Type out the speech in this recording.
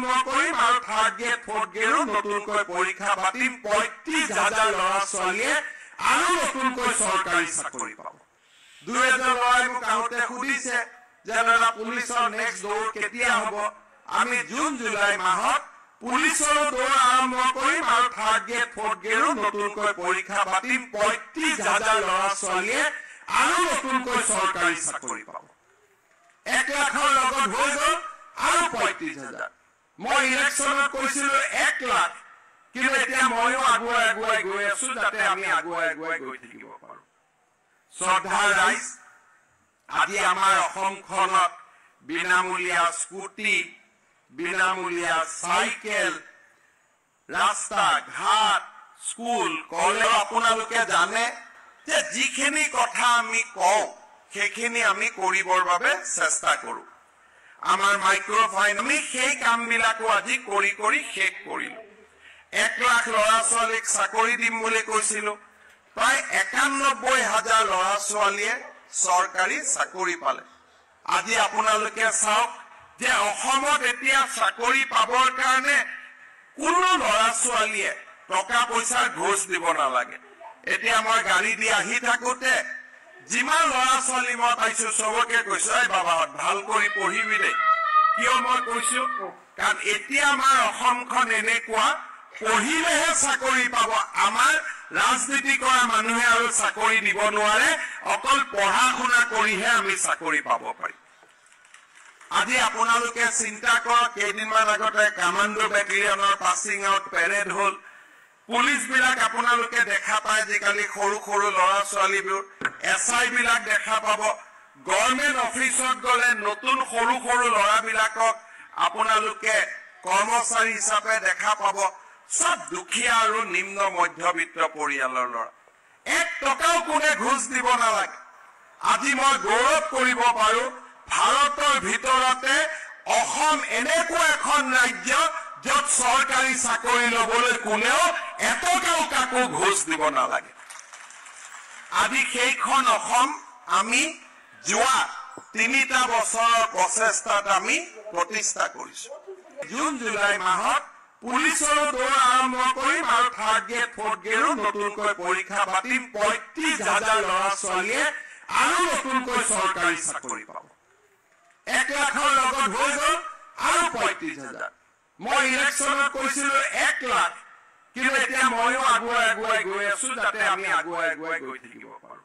আৰম্ভ কৰিম আৰু থাৰ্ড গ্ৰেড ফৰ্থ গ্ৰেডৰো নতুনকৈ পৰীক্ষা পাতিম ৩৫,০০০ ল'ৰা ছোৱালীয়ে আৰু নতুনকৈ চৰকাৰী চাকৰি পাব। ২,০০০ ল'ৰাই মোক আহোঁতে সুধিছে যে দাদা পুলিচৰ নেক্সট দৌৰ কেতিয়া হ'ব? আমি জুন জুলাই মাহত পুলিচৰ দৌৰ আৰম্ভ কৰিম আৰু থাৰ্ড গ্ৰেড ফৰ্থ গ্ৰেডৰো নতুনকৈ পৰীক্ষা পাতিম ৩৫,০০০ ল'ৰা ছোৱালীয়ে আৰু নতুনকৈ চৰকাৰী চাকৰি পাব। ১ লাখৰ লগত হৈ গ'ল আৰু ৩৫,০০০। মই ইলেকশ্যনত কৈছিলো ১ লাখ, কিন্তু এতিয়া ময়ো আগুৱাই আগুৱাই গৈ আছো যাতে আমি আগুৱাই আগুৱাই গৈ থাকিব পাৰো। শ্ৰদ্ধাৰ ৰাইজ, আজি আমাৰ অসমখনত বিনামূলীয়া স্কুটি, বিনামূলীয়া চাইকেল, ৰাস্তা ঘাট, স্কুল কলেজ, আপোনালোকে জানে যে যিখিনি কথা আমি কওঁ সেইখিনি আমি কৰিবৰ বাবে চেষ্টা কৰো। আমাৰ মাইক্ৰ'ফাইন আমি সেই কামবিলাকো আজি কৰি কৰি শেষ কৰিলো। ১ লাখ ল'ৰা ছোৱালীক চাকৰি দিম বুলি কৈছিলো, প্ৰায় ৯১,০০০ ল'ৰা ছোৱালীয়ে চৰকাৰী চাকৰি পালে। আজি আপোনালোকে চাওক যে অসমত এতিয়া চাকৰি পাবৰ কাৰণে কোনো ল'ৰা ছোৱালীয়ে টকা পইচাৰ ঘোষ দিব নালাগে। এতিয়া মই গাড়ী দি আহি থাকোতে যিমান ল'ৰা ছোৱালী মই পাইছো চবকে কৈছো, এই বাবাহঁত ভাল কৰি পঢ়িবি দেই। কিয় মই কৈছো? কাৰণ এতিয়া আমাৰ অসমখন এনেকুৱা, পঢ়িলেহে চাকৰি পাব। আমাৰ ৰাজনীতি কৰা মানুহে আৰু চাকৰি দিব নোৱাৰে, অকল পঢ়া শুনা কৰিহে আমি চাকৰি পাব পাৰিম। আজি আপোনালোকে চিন্তা কৰক, কেইদিনমান আগতে কামাণ্ডো বেটেলিয়নৰ পাছিং আউট পেৰেড হ'ল। পুলিচ বিলাক আপোনালোকে দেখা পায় আজিকালি সৰু সৰু ল'ৰা ছোৱালীবোৰ, SI বিলাক দেখা পাব। গভৰ্ণমেণ্ট অফিচত গ'লে নতুন সৰু সৰু ল'ৰাবিলাকক আপোনালোকে কৰ্মচাৰী হিচাপে দেখা পাব। সব দুখীয়া আৰু নিম্ন মধ্যবিত্ত পৰিয়ালৰ ল'ৰা। ১ টকাও কোনে ঘোষ দিব নালাগে। আজি মই গৌৰৱ কৰিব পাৰো, ভাৰতৰ ভিতৰতে অসম এনেকুৱা এখন ৰাজ্য য'ত চৰকাৰী চাকৰি ল'বলৈ কোনেও এটকাও কাকো ঘোষ দিব নালাগে। আজি সেইখন অসম আমি যোৱা ৩টা বছৰৰ প্ৰচেষ্টাত আমি প্ৰতিষ্ঠা কৰিছো। জুন জুলাই মাহত পুলিচৰ দৌৰ আৰম্ভ কৰিম আৰু থাৰ্ড গ্ৰেড ফৰ্থ গ্ৰেডৰো নতুনকৈ পৰীক্ষা পাতিম ৩৫,০০০ ল'ৰা ছোৱালীয়ে আৰু নতুনকৈ চৰকাৰী চাকৰি পাব। ১ লাখৰ লগত হৈ গ'ল আৰু ৩৫,০০০। মই ইলেকশ্যনত কৈছিলো ১ লাখ, কিন্তু এতিয়া ময়ো আগুৱাই আগুৱাই গৈ আছো যাতে আমি আগুৱাই আগুৱাই গৈ থাকিব পাৰো।